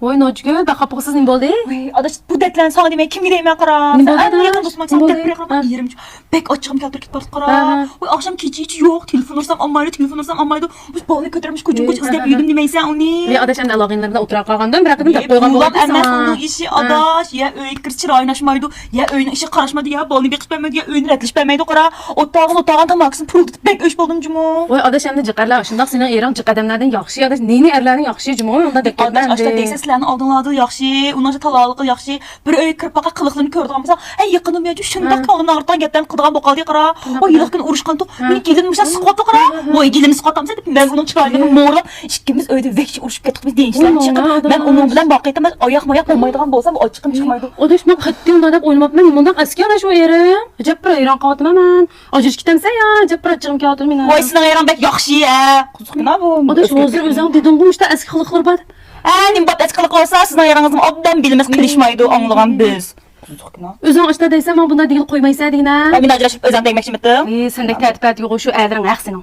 Voy Nojgül, bak kapıksız ne oldu? Adaş bu detlen sana demek kim gideyim ben kara. Ne Sen oldu en da? yakın dostum Ne sen oldu? tepere kara yerim. Bek açığım keldir git bas kara. Ha. Oy akşam hiç yok. Telefon arsam almaydı, telefon arsam almaydı. Biz balı götürmüş kocuğum koç izlep yürüdüm demeysen onu. Ve adaş hem de Allah'ınlarında oturan kalgandan bırakıdım da koygan Ulan bulamadım emmes sana. onun işi adaş. Ya öyle kırçır oynaşmaydı. Ya öyle işi karışmadı ya. Balı bir kısmemedi ya öyle retleşmemedi kara. Otağın tamaksın pırıldı. Bek öş buldum cumu. Voy adaş hem de cıkarlar aşındak senin eran cık adamlardan yakşı adaş. Neyini erlerin yakşı cuma onda Adaş dikkatlendi. açta deysə sizlərin aldığınladığı yaxşı, ondan talalığı yaxşı. Bir öy kırpağa qılıqlarını gördüm mesela. Hey yakınım ya, şundaq tağın ağırdan getdən qıdğan boqaldı qara. O yılıq gün uruşqan to. Meni gelinmişə sıqatı qara. O gelini sıqatamsa dep ben onun çırağını morla. İkimiz öyle vəhşi uruşup getdik biz deyişlər çıxıb. Ben onun bilan vaqt etməz ayaq mayak olmaydıgan bolsa bu açıqım çıxmaydı. Adaş ben hatta onda da oynamam ben bundan eski adaş o yerim. Acaba bir ayran katıma ben. Acış kitemse ya acaba bir açığım kağıtım yine. Vay sizin ayran bek yaxşı ya. Quzğuna bu. Adaş hazır özüm dedim bu işte eski kılıklar var. Nim bat eski qılıq olsa sizin ayranınızın obdan bilməz qilişmaydı anlığan biz. Quzğuna. Özün işte değilse ben bunda değil koymaysa diyene. Ben ajrashib özüm dəyməkçi mitim. Sendeki tertipler yok şu ellerin aksine.